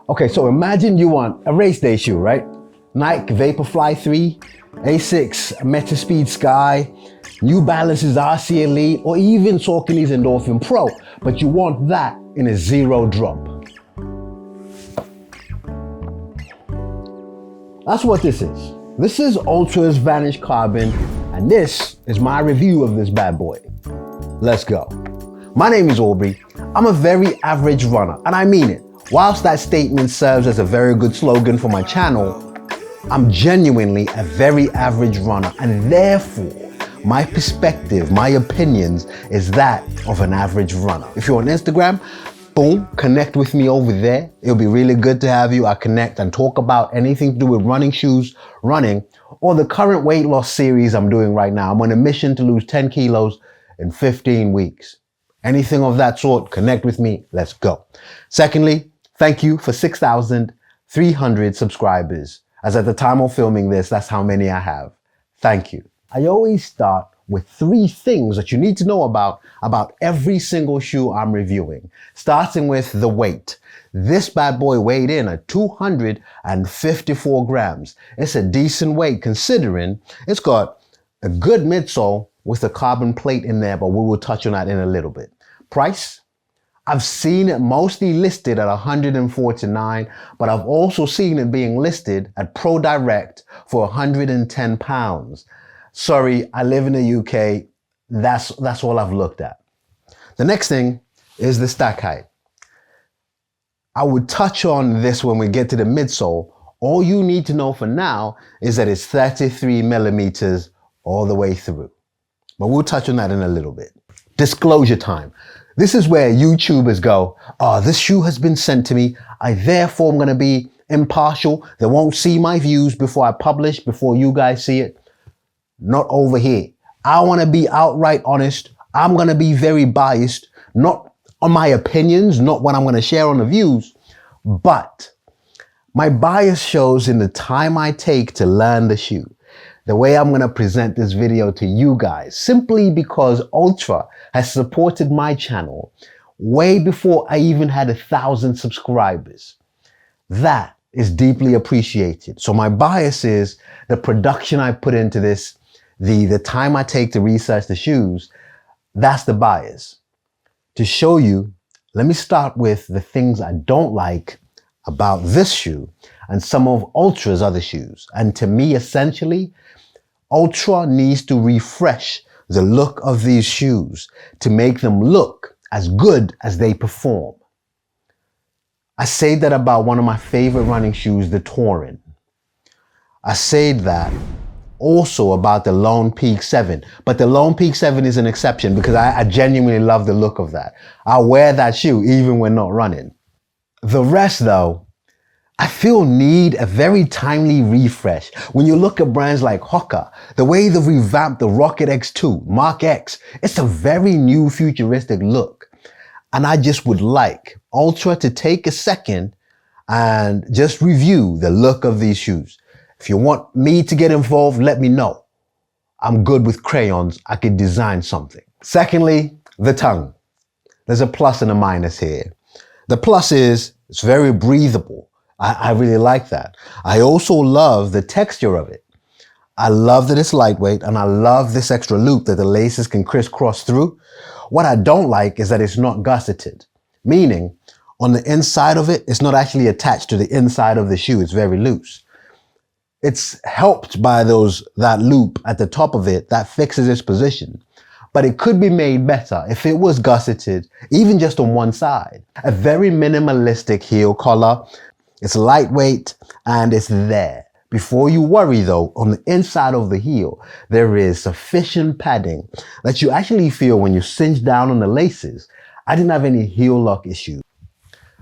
Okay, so imagine you want a race day shoe, right? Nike Vaporfly 3, Asics Metaspeed Sky, New Balance's RC Elite, or even Saucony's Endorphin Pro, but you want that in a zero drop. That's what this is. This is Altra Vanish Carbon, and this is my review of this bad boy. Let's go. My name is Aubrey. I'm a very average runner, and I mean it. Whilst that statement serves as a very good slogan for my channel, I'm genuinely a very average runner, and therefore my perspective, my opinions is that of an average runner. If you're on Instagram, boom, connect with me over there. It'll be really good to have you. I connect and talk about anything to do with running shoes, running, or the current weight loss series I'm doing right now. I'm on a mission to lose 10 kilos in 15 weeks. Anything of that sort, connect with me. Let's go. Secondly, thank you for 6,300 subscribers. As at the time of filming this, that's how many I have. Thank you. I always start with 3 things that you need to know about every single shoe I'm reviewing. Starting with the weight. This bad boy weighed in at 254 grams. It's a decent weight considering it's got a good midsole with a carbon plate in there, but we will touch on that in a little bit. Price? I've seen it mostly listed at $149, but I've also seen it being listed at Pro Direct for £110. Sorry, I live in the UK. That's all I've looked at. The next thing is the stack height. I would touch on this when we get to the midsole. All you need to know for now is that it's 33 millimeters all the way through. But we'll touch on that in a little bit. Disclosure time. This is where YouTubers go, oh, this shoe has been sent to me. I therefore am going to be impartial. They won't see my views before I publish, before you guys see it. Not over here. I want to be outright honest. I'm going to be very biased, not on my opinions, not what I'm going to share on the views, but my bias shows in the time I take to learn the shoe. The way I'm going to present this video to you guys, simply because Altra has supported my channel way before I even had 1,000 subscribers. That is deeply appreciated. So my bias is the production I put into this, the time I take to research the shoes. That's the bias. To show you, let me start with the things I don't like about this shoe and some of Altra's other shoes. And to me, essentially, Altra needs to refresh the look of these shoes to make them look as good as they perform. I say that about one of my favorite running shoes, the Touring. I say that also about the Lone Peak 7, but the Lone Peak 7 is an exception because I genuinely love the look of that. I wear that shoe even when not running. The rest though, I feel need a very timely refresh. When you look at brands like Hoka, the way they've revamped the Rocket X2, Mark X, it's a very new futuristic look. And I just would like Altra to take a second and just review the look of these shoes. If you want me to get involved, let me know. I'm good with crayons. I could design something. Secondly, the tongue. There's a plus and a minus here. The plus is it's very breathable. I really like that. I also love the texture of it. I love that it's lightweight, and I love this extra loop that the laces can crisscross through. What I don't like is that it's not gusseted, meaning on the inside of it, it's not actually attached to the inside of the shoe. It's very loose. It's helped by that loop at the top of it that fixes its position. But it could be made better if it was gusseted, even just on one side. A very minimalistic heel collar. It's lightweight and it's there. Before you worry though, on the inside of the heel, there is sufficient padding that you actually feel when you cinch down on the laces. I didn't have any heel lock issues.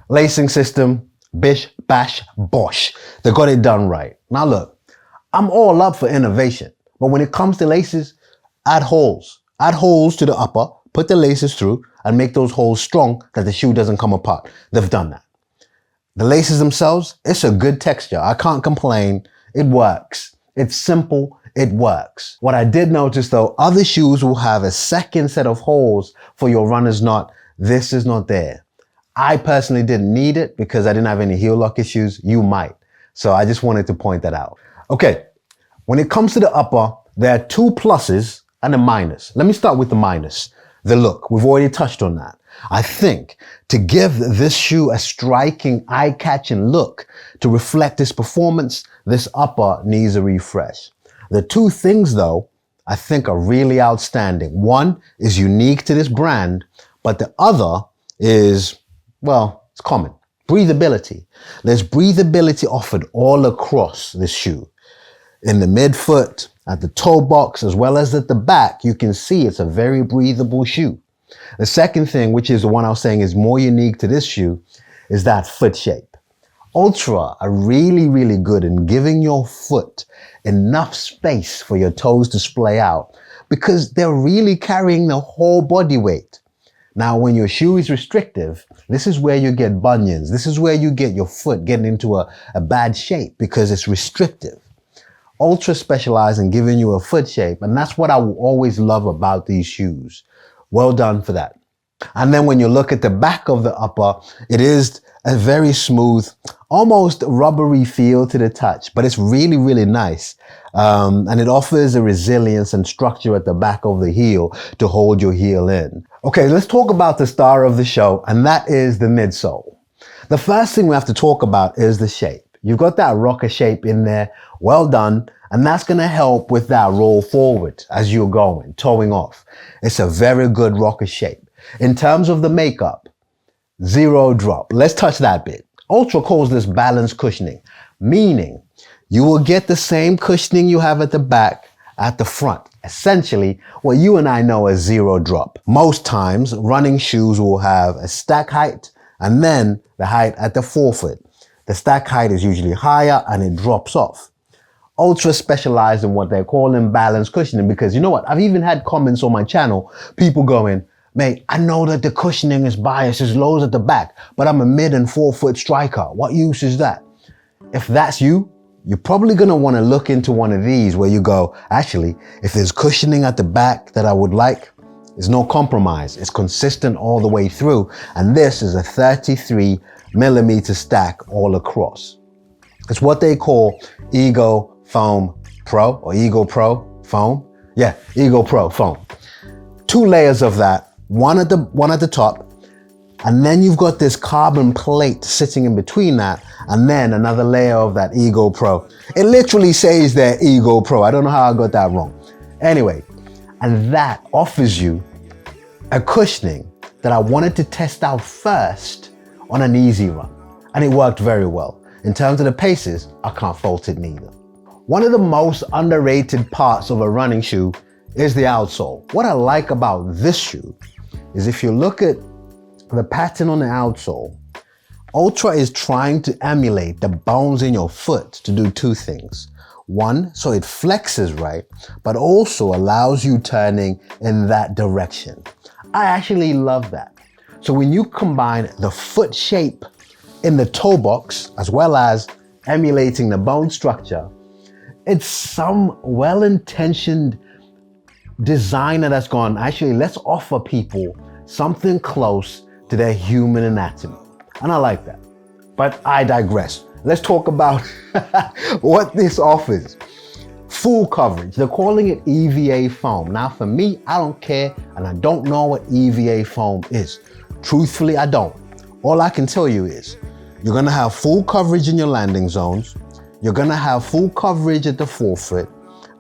Lacing system, bish, bash, bosh. They got it done right. Now look, I'm all up for innovation, but when it comes to laces, add holes. Add holes to the upper, put the laces through and make those holes strong that the shoe doesn't come apart. They've done that. The laces themselves, it's a good texture. I can't complain. It works. It's simple. It works. What I did notice though, other shoes will have a second set of holes for your runner's knot. This is not there. I personally didn't need it because I didn't have any heel lock issues. You might. So I just wanted to point that out. Okay, when it comes to the upper, there are two pluses and a minus. Let me start with the minus. The look. We've already touched on that. I think to give this shoe a striking, eye-catching look to reflect its performance, this upper needs a refresh. The two things, though, I think are really outstanding. One is unique to this brand, but the other is, well, it's common. Breathability. There's breathability offered all across this shoe. In the midfoot, at the toe box, as well as at the back, you can see it's a very breathable shoe. The second thing, which is the one I was saying is more unique to this shoe, is that foot shape. Altra are really, really good in giving your foot enough space for your toes to splay out because they're really carrying the whole body weight. Now, when your shoe is restrictive, this is where you get bunions. This is where you get your foot getting into a bad shape because it's restrictive. Altra specialize in giving you a foot shape, and that's what I will always love about these shoes. Well done for that. And then when you look at the back of the upper, it is a very smooth, almost rubbery feel to the touch, but it's really, really nice. And it offers a resilience and structure at the back of the heel to hold your heel in. Okay, let's talk about the star of the show, and that is the midsole. The first thing we have to talk about is the shape. You've got that rocker shape in there. Well done. And that's going to help with that roll forward as you're going, toeing off. It's a very good rocker shape. In terms of the makeup, zero drop. Let's touch that bit. Altra calls this balanced cushioning, meaning you will get the same cushioning you have at the back at the front. Essentially, what you and I know as zero drop. Most times, running shoes will have a stack height and then the height at the forefoot. The stack height is usually higher and it drops off. Altra specialize in what they're calling balanced cushioning because you know what? I've even had comments on my channel, people going, mate, I know that the cushioning is biased, it's lows at the back, but I'm a mid and forefoot striker. What use is that? If that's you, you're probably going to want to look into one of these where you go, actually, if there's cushioning at the back that I would like, there's no compromise. It's consistent all the way through. And this is a 33mm stack all across. It's what they call Ego Foam Pro or Ego Pro foam. Yeah, Ego Pro foam. Two layers of that, one at the top, and then you've got this carbon plate sitting in between that, and then another layer of that Ego Pro. It literally says there Ego Pro. I don't know how I got that wrong. Anyway, and that offers you a cushioning that I wanted to test out first on an easy run, and it worked very well. In terms of the paces, I can't fault it neither. One of the most underrated parts of a running shoe is the outsole. What I like about this shoe is if you look at the pattern on the outsole, Altra is trying to emulate the bones in your foot to do two things. One, so it flexes right, but also allows you turning in that direction. I actually love that. So when you combine the foot shape in the toe box, as well as emulating the bone structure, it's some well-intentioned designer that's gone, actually, let's offer people something close to their human anatomy. And I like that. But I digress. Let's talk about what this offers. Full coverage. They're calling it EVA foam. Now for me, I don't care, and I don't know what EVA foam is. Truthfully, I don't. All I can tell you is, you're gonna have full coverage in your landing zones, you're gonna have full coverage at the forefoot,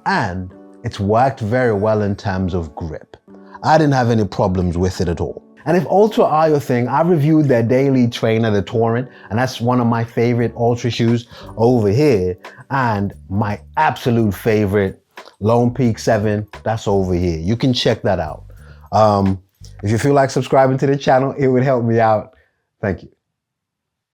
and it's worked very well in terms of grip. I didn't have any problems with it at all. And if Altra are your thing, I reviewed their daily trainer, the Torrent, and that's one of my favorite Altra shoes over here. And my absolute favorite Lone Peak 7, that's over here. You can check that out. If you feel like subscribing to the channel, it would help me out. Thank you.